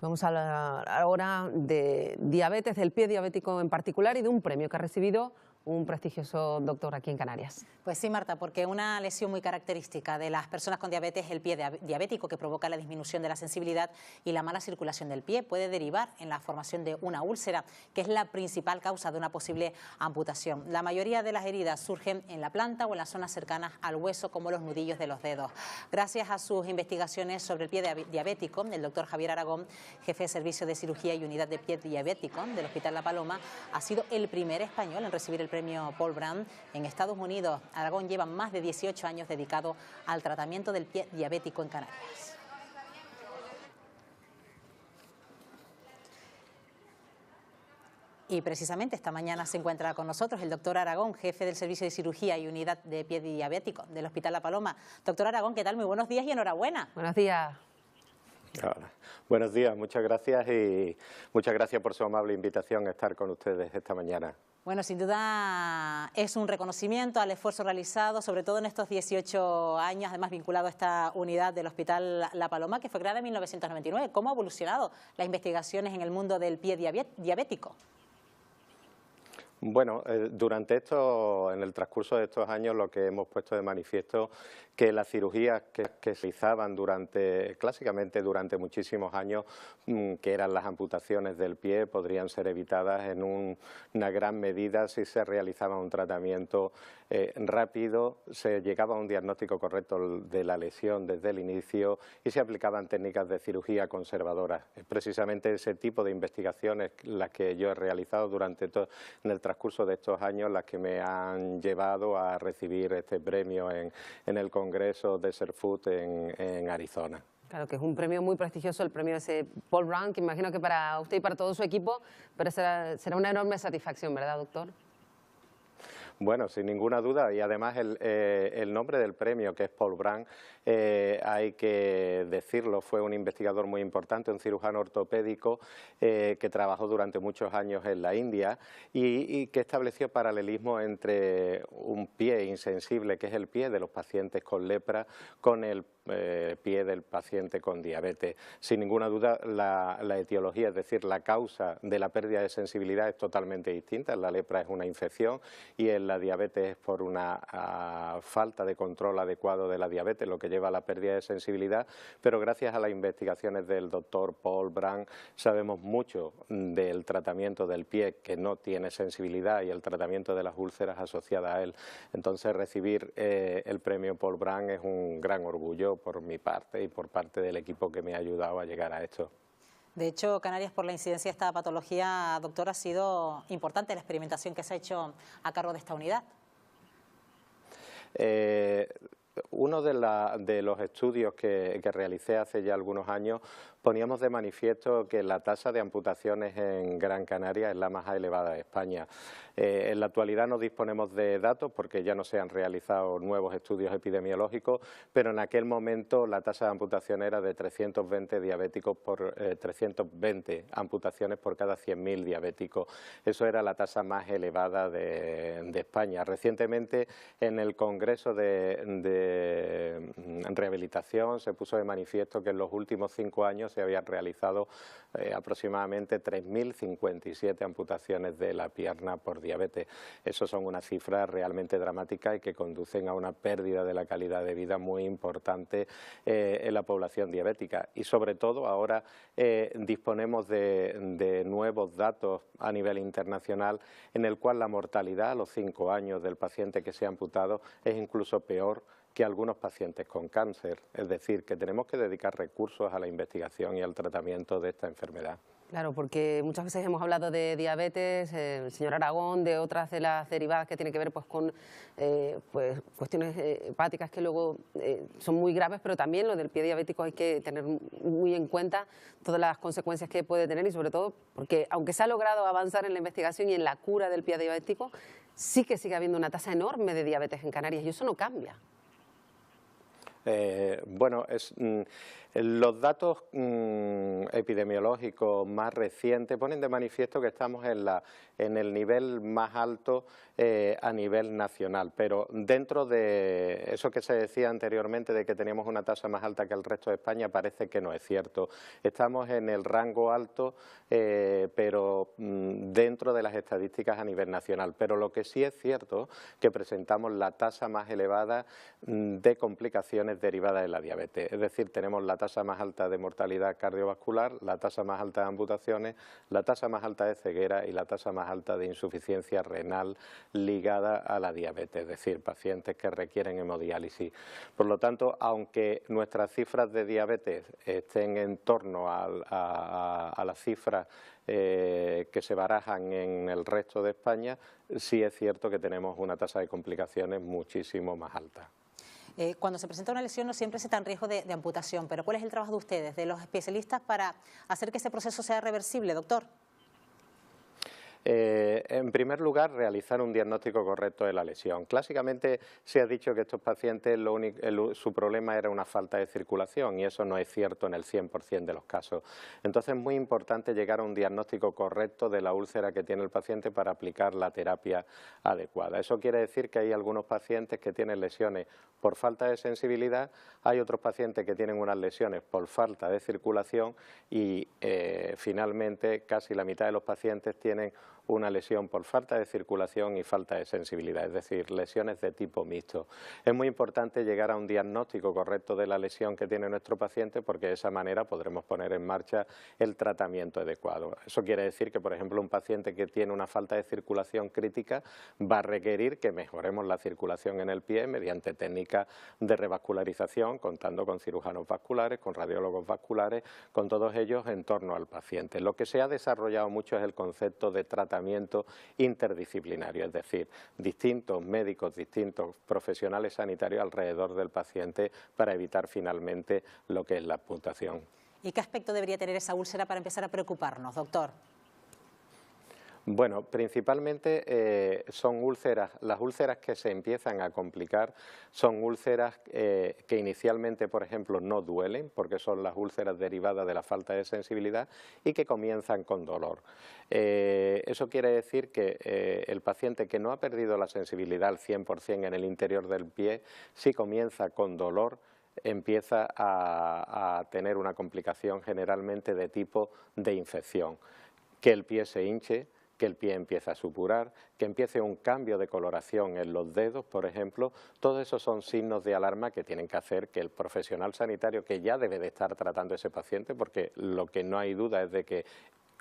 Vamos a hablar ahora de diabetes, del pie diabético en particular y de un premio que ha recibido un prestigioso doctor aquí en Canarias. Pues sí, Marta, porque una lesión muy característica de las personas con diabetes es el pie diabético, que provoca la disminución de la sensibilidad y la mala circulación del pie. Puede derivar en la formación de una úlcera, que es la principal causa de una posible amputación. La mayoría de las heridas surgen en la planta o en las zonas cercanas al hueso, como los nudillos de los dedos. Gracias a sus investigaciones sobre el pie diabético, el doctor Javier Aragón, jefe de Servicio de Cirugía y Unidad de Pie Diabético del Hospital La Paloma, ha sido el primer español en recibir el premio Paul Brand en Estados Unidos. Aragón lleva más de 18 años dedicado al tratamiento del pie diabético en Canarias. Y precisamente esta mañana se encuentra con nosotros el doctor Aragón, jefe del Servicio de Cirugía y Unidad de Pie Diabético del Hospital La Paloma. Doctor Aragón, ¿qué tal? Muy buenos días y enhorabuena. Buenos días. Hola. Buenos días, muchas gracias y muchas gracias por su amable invitación a estar con ustedes esta mañana. Bueno, sin duda es un reconocimiento al esfuerzo realizado, sobre todo en estos 18 años, además vinculado a esta unidad del Hospital La Paloma, que fue creada en 1999. ¿Cómo ha evolucionado las investigaciones en el mundo del pie diabético? Bueno, en el transcurso de estos años lo que hemos puesto de manifiesto que las cirugías que se realizaban clásicamente durante muchísimos años, que eran las amputaciones del pie, podrían ser evitadas en una gran medida si se realizaba un tratamiento rápido, se llegaba a un diagnóstico correcto de la lesión desde el inicio y se aplicaban técnicas de cirugía conservadoras. Es precisamente ese tipo de investigaciones las que yo he realizado en el transcurso de estos años las que me han llevado a recibir este premio en el Congreso de SERFUT en Arizona. Claro que es un premio muy prestigioso, el premio ese Paul Brand, que imagino que para usted y para todo su equipo pero será una enorme satisfacción, ¿verdad, doctor? Bueno, sin ninguna duda, y además el nombre del premio, que es Paul Brand, hay que decirlo, fue un investigador muy importante, un cirujano ortopédico que trabajó durante muchos años en la India y que estableció paralelismo entre un pie insensible, que es el pie de los pacientes con lepra, con el pie del paciente con diabetes. Sin ninguna duda, la etiología, es decir, la causa de la pérdida de sensibilidad es totalmente distinta. La lepra es una infección y en la diabetes es por una falta de control adecuado de la diabetes, lo que lleva a la pérdida de sensibilidad, pero gracias a las investigaciones del doctor Paul Brand sabemos mucho del tratamiento del pie que no tiene sensibilidad y el tratamiento de las úlceras asociadas a él. Entonces recibir el premio Paul Brand es un gran orgullo por mi parte y por parte del equipo que me ha ayudado a llegar a esto. De hecho, Canarias, por la incidencia de esta patología, doctor, ha sido importante la experimentación que se ha hecho a cargo de esta unidad. Uno de los estudios que realicé hace ya algunos años poníamos de manifiesto que la tasa de amputaciones en Gran Canaria es la más elevada de España. En la actualidad no disponemos de datos porque ya no se han realizado nuevos estudios epidemiológicos, pero en aquel momento la tasa de amputación era de 320 amputaciones por cada 100.000 diabéticos. Eso era la tasa más elevada de España. Recientemente en el Congreso de Rehabilitación se puso de manifiesto que en los últimos 5 años se habían realizado aproximadamente 3.057 amputaciones de la pierna por diabetes. Eso son unas cifras realmente dramáticas y que conducen a una pérdida de la calidad de vida muy importante en la población diabética. Y sobre todo ahora disponemos de nuevos datos a nivel internacional en el cual la mortalidad a los 5 años del paciente que se ha amputado es incluso peor que algunos pacientes con cáncer. Es decir, que tenemos que dedicar recursos a la investigación y al tratamiento de esta enfermedad. Claro, porque muchas veces hemos hablado de diabetes, el señor Aragón, de otras de las derivadas que tienen que ver con cuestiones hepáticas que luego son muy graves, pero también lo del pie diabético hay que tener muy en cuenta todas las consecuencias que puede tener y sobre todo porque aunque se ha logrado avanzar en la investigación y en la cura del pie diabético, sí que sigue habiendo una tasa enorme de diabetes en Canarias y eso no cambia. Bueno, los datos epidemiológicos más recientes ponen de manifiesto que estamos en el nivel más alto a nivel nacional, pero dentro de eso que se decía anteriormente de que teníamos una tasa más alta que el resto de España, parece que no es cierto. Estamos en el rango alto, pero dentro de las estadísticas a nivel nacional. Pero lo que sí es cierto que presentamos la tasa más elevada de complicaciones derivadas de la diabetes. Es decir, tenemos la tasa más alta de mortalidad cardiovascular, la tasa más alta de amputaciones, la tasa más alta de ceguera y la tasa más alta de insuficiencia renal ligada a la diabetes, es decir, pacientes que requieren hemodiálisis. Por lo tanto, aunque nuestras cifras de diabetes estén en torno a las cifras que se barajan en el resto de España, sí es cierto que tenemos una tasa de complicaciones muchísimo más alta. Cuando se presenta una lesión no siempre se está en riesgo de amputación, pero ¿cuál es el trabajo de ustedes, de los especialistas, para hacer que ese proceso sea reversible, doctor? En primer lugar, realizar un diagnóstico correcto de la lesión. Clásicamente se ha dicho que estos pacientes su problema era una falta de circulación y eso no es cierto en el 100% de los casos. Entonces es muy importante llegar a un diagnóstico correcto de la úlcera que tiene el paciente para aplicar la terapia adecuada. Eso quiere decir que hay algunos pacientes que tienen lesiones por falta de sensibilidad, hay otros pacientes que tienen unas lesiones por falta de circulación y finalmente casi la mitad de los pacientes tienen una lesión por falta de circulación y falta de sensibilidad, es decir, lesiones de tipo mixto. Es muy importante llegar a un diagnóstico correcto de la lesión que tiene nuestro paciente porque de esa manera podremos poner en marcha el tratamiento adecuado. Eso quiere decir que, por ejemplo, un paciente que tiene una falta de circulación crítica va a requerir que mejoremos la circulación en el pie mediante técnicas de revascularización, contando con cirujanos vasculares, con radiólogos vasculares, con todos ellos en torno al paciente. Lo que se ha desarrollado mucho es el concepto de tratamiento interdisciplinario, es decir, distintos médicos, distintos profesionales sanitarios alrededor del paciente para evitar finalmente lo que es la amputación. ¿Y qué aspecto debería tener esa úlcera para empezar a preocuparnos, doctor? Bueno, principalmente son úlceras, las úlceras que se empiezan a complicar son úlceras que inicialmente, por ejemplo, no duelen, porque son las úlceras derivadas de la falta de sensibilidad y que comienzan con dolor. Eso quiere decir que el paciente que no ha perdido la sensibilidad al 100% en el interior del pie, si comienza con dolor, empieza a tener una complicación generalmente de tipo de infección, que el pie se hinche, que el pie empieza a supurar, que empiece un cambio de coloración en los dedos, por ejemplo. Todos esos son signos de alarma que tienen que hacer que el profesional sanitario, que ya debe de estar tratando a ese paciente, porque lo que no hay duda es de que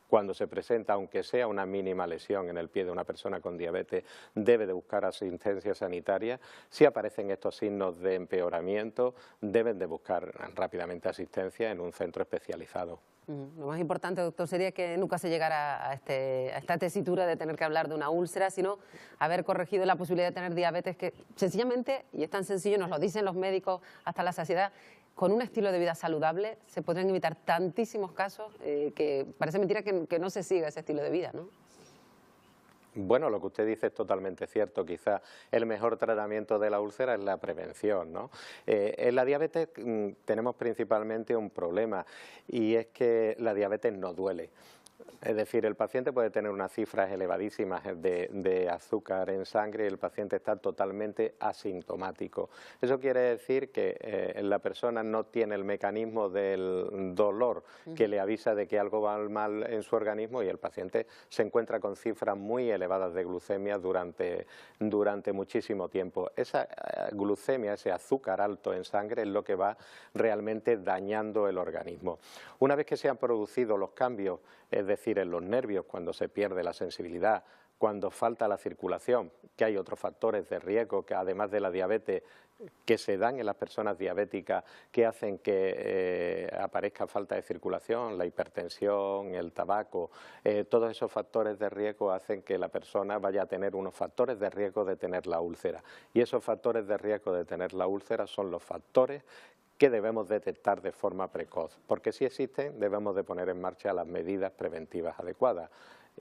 cuando se presenta, aunque sea una mínima lesión en el pie de una persona con diabetes, debe de buscar asistencia sanitaria. Si aparecen estos signos de empeoramiento, deben de buscar rápidamente asistencia en un centro especializado. Lo más importante, doctor, sería que nunca se llegara a esta tesitura de tener que hablar de una úlcera, sino haber corregido la posibilidad de tener diabetes, que sencillamente, y es tan sencillo, nos lo dicen los médicos hasta la saciedad, con un estilo de vida saludable se podrían evitar tantísimos casos que parece mentira que no se siga ese estilo de vida, ¿no? Bueno, lo que usted dice es totalmente cierto. Quizá el mejor tratamiento de la úlcera es la prevención, ¿no? En la diabetes tenemos principalmente un problema y es que la diabetes no duele. Es decir, el paciente puede tener unas cifras elevadísimas de azúcar en sangre y el paciente está totalmente asintomático. Eso quiere decir que la persona no tiene el mecanismo del dolor que le avisa de que algo va mal en su organismo y el paciente se encuentra con cifras muy elevadas de glucemia durante muchísimo tiempo. Esa glucemia, ese azúcar alto en sangre, es lo que va realmente dañando el organismo. Una vez que se han producido los cambios, es decir, en los nervios, cuando se pierde la sensibilidad, cuando falta la circulación, que hay otros factores de riesgo que además de la diabetes que se dan en las personas diabéticas que hacen que aparezca falta de circulación, la hipertensión, el tabaco, todos esos factores de riesgo hacen que la persona vaya a tener unos factores de riesgo de tener la úlcera. Y esos factores de riesgo de tener la úlcera son los factores que debemos detectar de forma precoz, porque si existen debemos de poner en marcha las medidas preventivas adecuadas.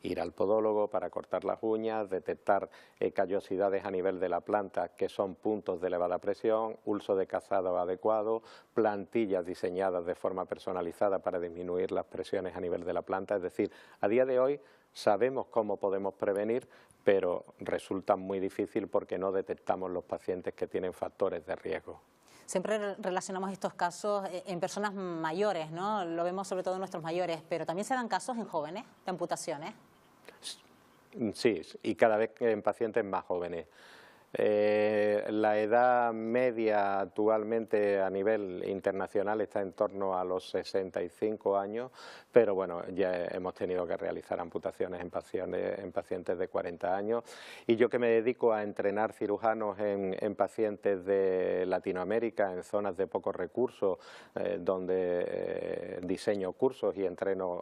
ir al podólogo para cortar las uñas, detectar callosidades a nivel de la planta, que son puntos de elevada presión, uso de cazado adecuado, plantillas diseñadas de forma personalizada para disminuir las presiones a nivel de la planta. Es decir, a día de hoy sabemos cómo podemos prevenir, pero resulta muy difícil porque no detectamos los pacientes que tienen factores de riesgo. Siempre relacionamos estos casos en personas mayores, ¿no? Lo vemos sobre todo en nuestros mayores, pero también se dan casos en jóvenes de amputaciones. Sí, y cada vez en pacientes más jóvenes. La edad media actualmente a nivel internacional está en torno a los 65 años, pero bueno, ya hemos tenido que realizar amputaciones en pacientes de 40 años. Y yo que me dedico a entrenar cirujanos en pacientes de Latinoamérica, en zonas de pocos recursos, donde diseño cursos y entreno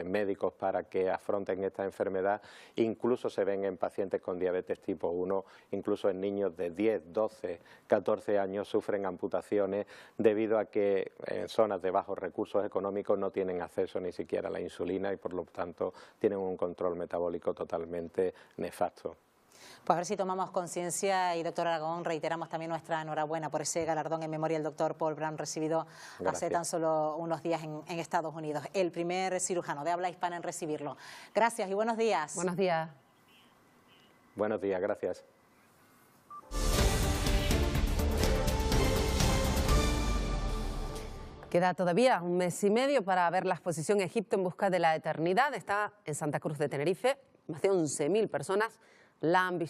médicos para que afronten esta enfermedad, incluso se ven en pacientes con diabetes tipo 1, incluso en niños de 10, 12, 14 años sufren amputaciones debido a que en zonas de bajos recursos económicos no tienen acceso ni siquiera a la insulina y por lo tanto tienen un control metabólico totalmente nefasto. Pues a ver si tomamos conciencia y, doctor Aragón, reiteramos también nuestra enhorabuena por ese galardón en memoria del doctor Paul Brown recibido hace tan solo unos días en Estados Unidos. El primer cirujano de habla hispana en recibirlo. Gracias y buenos días. Buenos días. Buenos días, gracias. Queda todavía un mes y medio para ver la exposición Egipto en busca de la eternidad. Está en Santa Cruz de Tenerife. Más de 11.000 personas la han visto.